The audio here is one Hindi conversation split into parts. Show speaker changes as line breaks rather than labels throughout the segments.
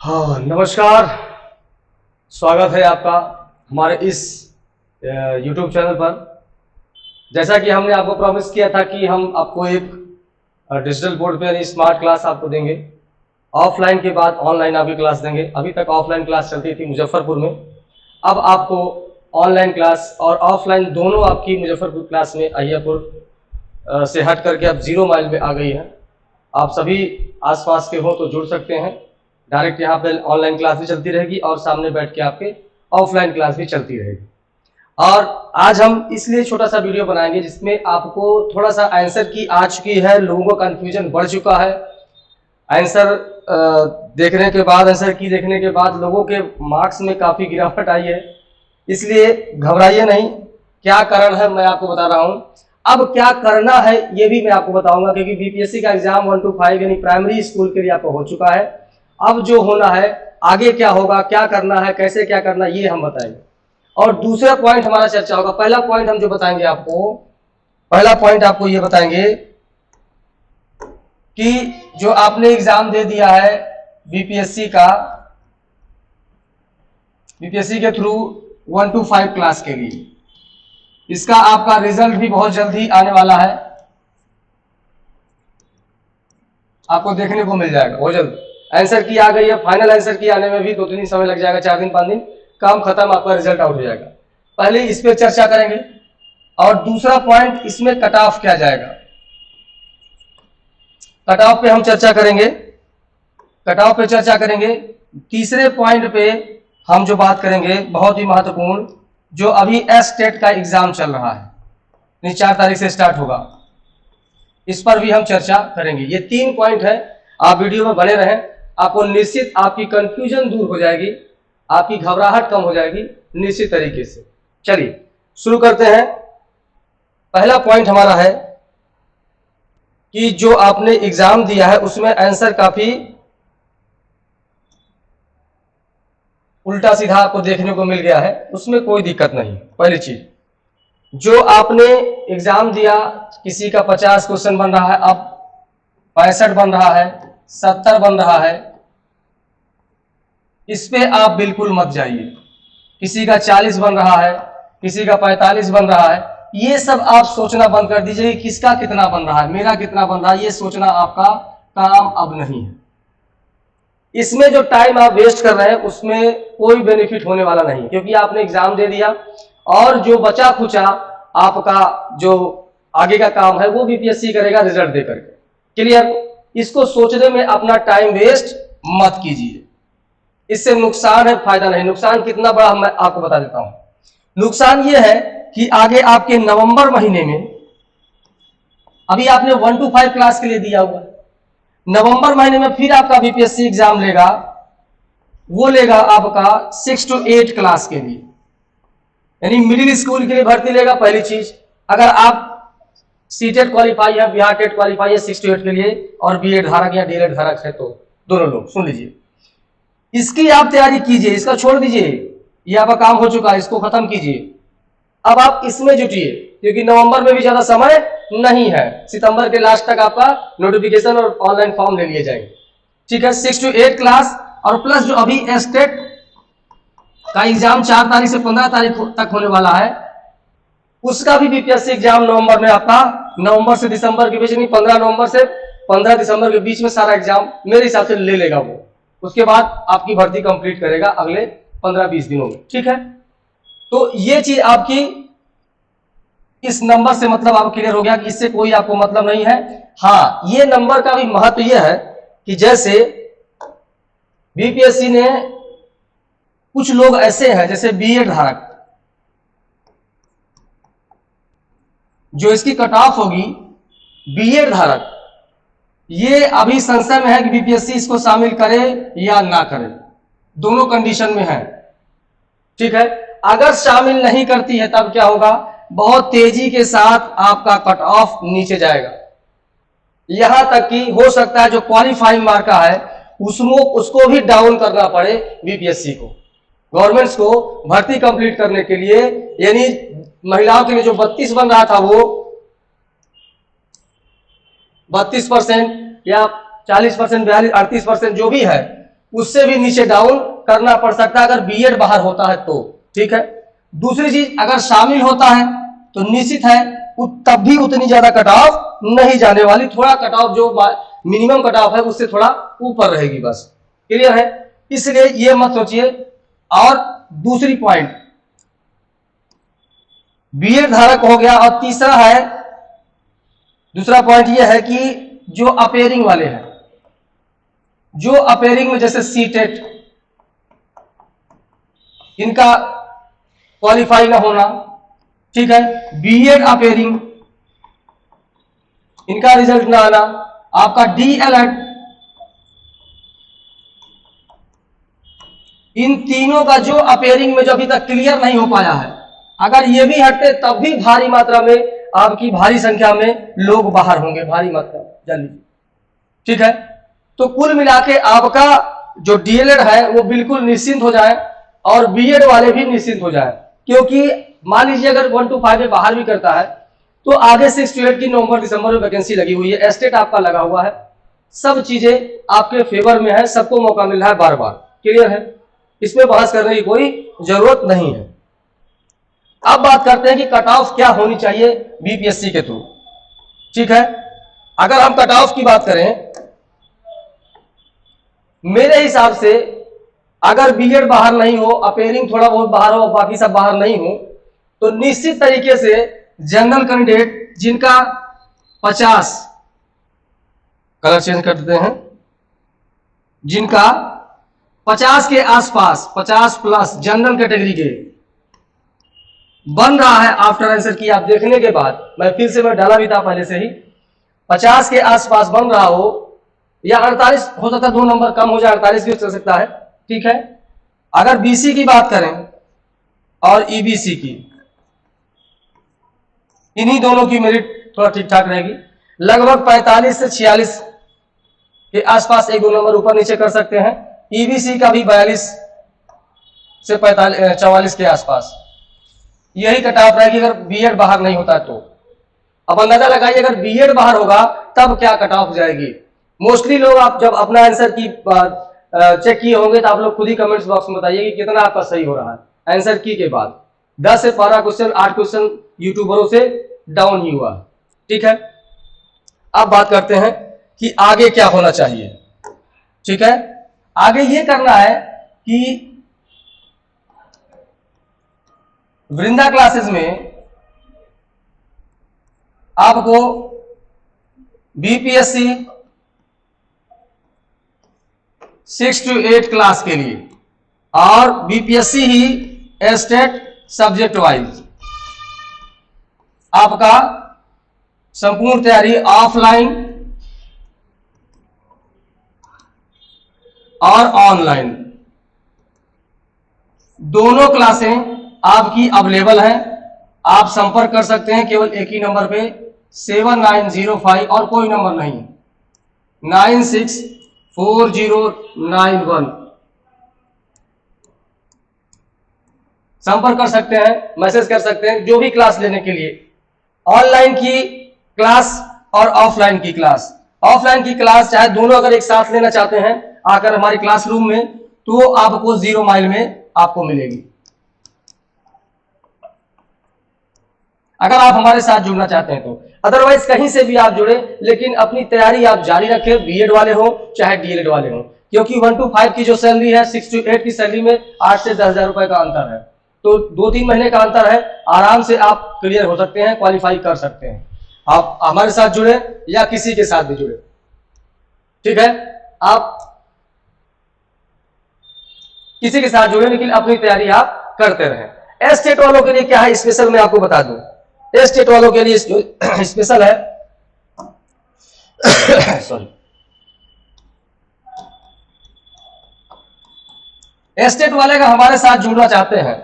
हाँ, नमस्कार। स्वागत है आपका हमारे इस YouTube चैनल पर। जैसा कि हमने आपको प्रॉमिस किया था कि हम आपको एक डिजिटल बोर्ड पे यानी स्मार्ट क्लास आपको देंगे। ऑफलाइन के बाद ऑनलाइन आपकी क्लास देंगे। अभी तक ऑफलाइन क्लास चलती थी मुजफ्फरपुर में, अब आपको ऑनलाइन क्लास और ऑफलाइन दोनों आपकी मुजफ्फरपुर क्लास में अहियापुर से हट करके अब 0 माइल में आ गई है। आप सभी आसपास के हो तो जुड़ सकते हैं। डायरेक्ट यहाँ पे ऑनलाइन क्लास भी चलती रहेगी और सामने बैठ के आपके ऑफलाइन क्लास भी चलती रहेगी। और आज हम इसलिए छोटा सा वीडियो बनाएंगे जिसमें आपको थोड़ा सा आंसर की आ चुकी है, लोगों का कंफ्यूजन बढ़ चुका है। आंसर देखने के बाद, आंसर की देखने के बाद लोगों के मार्क्स में काफ़ी गिरावट आई है, इसलिए घबराइए नहीं। क्या कारण है मैं आपको बता रहा हूँ। अब क्या करना है ये भी मैं आपको बताऊंगा, क्योंकि बीपीएससी का एग्जाम 1 to 5 यानी प्राइमरी स्कूल के लिए आपको हो चुका है। अब जो होना है आगे क्या होगा, क्या करना है, कैसे क्या करना है, ये हम बताएंगे। और दूसरा पॉइंट हमारा चर्चा होगा। पहला पॉइंट हम जो बताएंगे आपको, पहला पॉइंट आपको ये बताएंगे कि जो आपने एग्जाम दे दिया है बीपीएससी का, बीपीएससी के थ्रू 1 to 5 क्लास के लिए, इसका आपका रिजल्ट भी बहुत जल्दी आने वाला है, आपको देखने को मिल जाएगा बहुत जल्द। आंसर की आ गई है, फाइनल आंसर की आने में भी 2-3 दिन समय लग जाएगा, 4 दिन 5 दिन, काम खत्म, आपका रिजल्ट आउट हो जाएगा। पहले इस पे चर्चा करेंगे और दूसरा पॉइंट इसमें कट ऑफ क्या जाएगा, कट ऑफ पे हम चर्चा करेंगे, कट ऑफ पे चर्चा करेंगे। तीसरे पॉइंट पे हम जो बात करेंगे बहुत ही महत्वपूर्ण, जो अभी एस-टेट का एग्जाम चल रहा है, 4 तारीख से स्टार्ट होगा, इस पर भी हम चर्चा करेंगे। ये 3 पॉइंट है, आप वीडियो में बने रहें, आपको निश्चित आपकी कंफ्यूजन दूर हो जाएगी, आपकी घबराहट कम हो जाएगी निश्चित तरीके से। चलिए शुरू करते हैं। पहला पॉइंट हमारा है कि जो आपने एग्जाम दिया है उसमें आंसर काफी उल्टा सीधा आपको देखने को मिल गया है, उसमें कोई दिक्कत नहीं। पहली चीज, जो आपने एग्जाम दिया, किसी का 50 क्वेश्चन बन रहा है, अब 65 बन रहा है, 70 बन रहा है, इस पे आप बिल्कुल मत जाइए। किसी का 40 बन रहा है, किसी का 45 बन रहा है, ये सब आप सोचना बंद कर दीजिए कि किसका कितना बन रहा है, मेरा कितना बन रहा है, ये सोचना आपका काम अब नहीं है। इसमें जो टाइम आप वेस्ट कर रहे हैं उसमें कोई बेनिफिट होने वाला नहीं, क्योंकि आपने एग्जाम दे दिया और जो बचा खुचा आपका जो आगे का काम है वो बीपीएससी करेगा रिजल्ट दे करके। क्लियर? इसको सोचने में अपना टाइम वेस्ट मत कीजिए, इससे नुकसान है, फायदा नहीं। नुकसान कितना बड़ा मैं आपको बता देता हूं। नुकसान यह है कि आगे आपके नवंबर महीने में, अभी आपने 1 to 5 क्लास के लिए दिया हुआ है, नवंबर महीने में फिर आपका बीपीएससी एग्जाम लेगा, वो लेगा आपका 6 to 8 क्लास के लिए, यानी मिडिल स्कूल के लिए भर्ती लेगा। पहली चीज, अगर आप सीटेट क्वालिफाई है, बिहार टेट क्वालिफाई है 6 to 8 के लिए, और बीएड धारक या डीएलएड धारक है, तो दोनों लोग सुन लीजिए, इसकी आप तैयारी कीजिए, इसका छोड़ दीजिए, ये आपका काम हो चुका है, इसको खत्म कीजिए। अब आप इसमें जुटिए, क्योंकि नवंबर में भी ज्यादा समय नहीं है, सितंबर के लास्ट तक आपका नोटिफिकेशन और ऑनलाइन फॉर्म ले लिए जाएंगे। ठीक है, 6 to 8 क्लास, और प्लस जो अभी एस-टेट का एग्जाम 4 तारीख से 15 तारीख तक होने वाला है, उसका भी बीपीएससी एग्जाम नवंबर में आपका, नवंबर से दिसंबर के बीच, नहीं 15 नवंबर से 15 दिसंबर के बीच में सारा एग्जाम मेरे हिसाब से ले लेगा वो। उसके बाद आपकी भर्ती कंप्लीट करेगा अगले 15-20 दिनों में। ठीक है, तो ये चीज आपकी इस नंबर से मतलब आपको क्लियर हो गया कि इससे कोई आपको मतलब नहीं है। हाँ, ये नंबर का भी महत्व यह है कि जैसे बीपीएससी ने, कुछ लोग ऐसे हैं जैसे बीएड धारक, जो इसकी कट ऑफ होगी, बीएड धारक, ये अभी संशय में है कि बीपीएससी इसको शामिल करे या ना करे, दोनों कंडीशन में है। ठीक है, अगर शामिल नहीं करती है तब क्या होगा, बहुत तेजी के साथ आपका कट ऑफ नीचे जाएगा, यहां तक कि हो सकता है जो क्वालिफाइंग मार्क का है उसको भी डाउन करना पड़े बीपीएससी को, गवर्नमेंट्स को भर्ती कंप्लीट करने के लिए। यानी महिलाओं के लिए जो 32 बन रहा था वो 32% या 40%, 42, 38% जो भी है, उससे भी नीचे डाउन करना पड़ सकता है अगर बीएड बाहर होता है तो, ठीक है। दूसरी चीज, अगर शामिल होता है तो निश्चित है तब भी उतनी ज्यादा कट ऑफ नहीं जाने वाली, थोड़ा कट ऑफ जो मिनिमम कट ऑफ है उससे थोड़ा ऊपर रहेगी, बस। क्लियर है? इसलिए ये मत सोचिए। और दूसरी पॉइंट, बीएड धारक हो गया। और तीसरा है, दूसरा पॉइंट ये है कि जो अपेयरिंग वाले हैं, जो अपेयरिंग में जैसे सीटेट, इनका क्वालिफाई ना होना, ठीक है। बीएड अपेयरिंग, इनका रिजल्ट ना आना, आपका डीएलएड, इन तीनों का जो अपेयरिंग में जो अभी तक क्लियर नहीं हो पाया है, अगर ये भी हटते तब भी भारी मात्रा में, आपकी भारी संख्या में लोग बाहर होंगे, भारी मात्रा जल्दी, ठीक है। तो कुल मिला के आपका जो डीएलएड है वो बिल्कुल निश्चिंत हो जाए और बीएड वाले भी निश्चिंत हो जाए, क्योंकि मान लीजिए अगर 1 to 5 में बाहर भी करता है तो आगे 6 to 8 की नवंबर दिसंबर में वैकेंसी लगी हुई है, एस्टेट आपका लगा हुआ है, सब चीजें आपके फेवर में है, सबको मौका मिल रहा है बार बार। क्लियर है? इसमें बहस करने की कोई जरूरत नहीं है। अब बात करते हैं कि कट ऑफ क्या होनी चाहिए बीपीएससी के थ्रू, ठीक है। अगर हम कट ऑफ की बात करें, मेरे हिसाब से अगर बीएड बाहर नहीं हो, अपेयरिंग थोड़ा बहुत बाहर हो, बाकी सब बाहर नहीं हो, तो निश्चित तरीके से जनरल कैंडिडेट जिनका 50, कलर चेंज कर देते हैं, जिनका 50 के आसपास, 50 प्लस जनरल कैटेगरी के बन रहा है आफ्टर आंसर की, आप देखने के बाद, मैं फिर से मैं डाला भी था पहले से ही, 50 के आसपास बन रहा हो, या 48 हो सकता है, 2 नंबर कम हो जाए, 48 भी चल सकता है, ठीक है। अगर बीसी की बात करें और ईबीसी की, इन्हीं दोनों की मेरिट थोड़ा ठीक ठाक रहेगी, लगभग 45 से 46 के आसपास 1-2 नंबर ऊपर नीचे कर सकते हैं। ईबीसी का भी 42 से 44 के आसपास यही कट ऑफ रहेगी अगर बीएड बाहर नहीं होता तो। अब अंदाजा लगाइए अगर बीएड बाहर होगा तब क्या कट ऑफ जाएगी। मोस्टली लोग, आप जब अपना आंसर की चेक किए होंगे तो आप लोग खुद ही कमेंट्स बॉक्स में बताइए कि कितना आपका सही हो रहा है आंसर की के बाद। 10 से 12 क्वेश्चन, 8 क्वेश्चन यूट्यूबरों से डाउन ही हुआ, ठीक है। अब बात करते हैं कि आगे क्या होना चाहिए, ठीक है। आगे ये करना है कि वृंदा क्लासेस में आपको बीपीएससी 6 to 8 क्लास के लिए और बीपीएससी ही एस्टेट सब्जेक्ट वाइज आपका संपूर्ण तैयारी ऑफलाइन और ऑनलाइन दोनों क्लासें आपकी अवेलेबल हैं। आप संपर्क कर सकते हैं केवल एक ही नंबर पे 7905 और कोई नंबर नहीं, 964091 संपर्क कर सकते हैं, मैसेज कर सकते हैं जो भी क्लास लेने के लिए। ऑनलाइन की क्लास और ऑफलाइन की क्लास, ऑफलाइन की क्लास चाहे दोनों अगर एक साथ लेना चाहते हैं आकर हमारे क्लासरूम में तो आपको 0 माइल में आपको मिलेगी। अगर आप हमारे साथ जुड़ना चाहते हैं तो, अदरवाइज कहीं से भी आप जुड़े लेकिन अपनी तैयारी आप जारी रखें, बीएड वाले हो चाहे डीएलएड वाले हो, क्योंकि 1 to 5 की जो सैलरी है 6 to 8 की सैलरी में 8 से 10 हजार रुपए का अंतर है, तो 2-3 महीने का अंतर है, आराम से आप क्लियर हो सकते हैं, क्वालिफाई कर सकते हैं। आप हमारे साथ जुड़े या किसी के साथ भी जुड़े, ठीक है। आप किसी के साथ जुड़े लेकिन अपनी तैयारी आप करते रहें। एस्टेट वालों के लिए क्या है स्पेशल, मैं आपको बता दूं। एस्टेट वालों के लिए स्पेशल है सॉरी, एस्टेट वाले अगर हमारे साथ जुड़ना चाहते हैं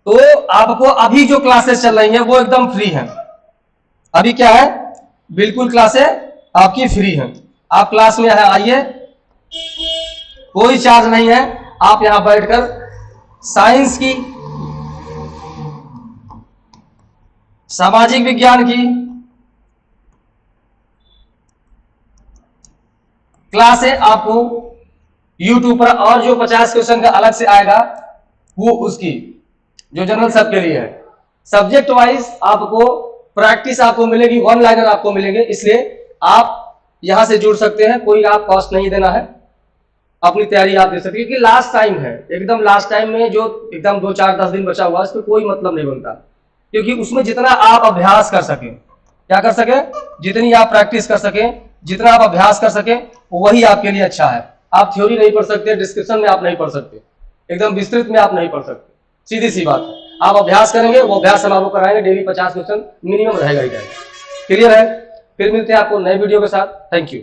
तो आपको अभी जो क्लासेस चल रही हैं वो एकदम फ्री हैं। अभी क्या है, बिल्कुल क्लासें आपकी फ्री हैं। आप क्लास में आइए, कोई चार्ज नहीं है। आप यहां बैठकर साइंस की, सामाजिक विज्ञान की क्लासें आपको यूट्यूब पर, और जो 50 क्वेश्चन का अलग से आएगा वो उसकी जो जनरल सबके लिए है। सब्जेक्ट वाइज आपको प्रैक्टिस आपको मिलेगी, वन लाइनर आपको मिलेंगे, इसलिए आप यहां से जुड़ सकते हैं, कोई आप कॉस्ट नहीं देना है, अपनी तैयारी आप दे सकते हैं, क्योंकि लास्ट टाइम है, एकदम लास्ट टाइम में जो एकदम 2 4 10 दिन बचा हुआ है उसमें कोई मतलब नहीं बनता, क्योंकि उसमें जितना आप अभ्यास कर सकें, क्या कर सके, जितनी आप प्रैक्टिस कर सकें, जितना आप अभ्यास कर सकें वही आपके लिए अच्छा है। आप थ्योरी नहीं पढ़ सकते, डिस्क्रिप्शन में आप नहीं पढ़ सकते, एकदम विस्तृत में आप नहीं पढ़ सकते, सीधी सी बात है। आप अभ्यास करेंगे, वो अभ्यास हम आपको कराएंगे, डेली 50 क्वेश्चन मिनिमम रहेगा ही रहेगा। क्लियर है? फिर मिलते हैं आपको नए वीडियो के साथ। Thank you.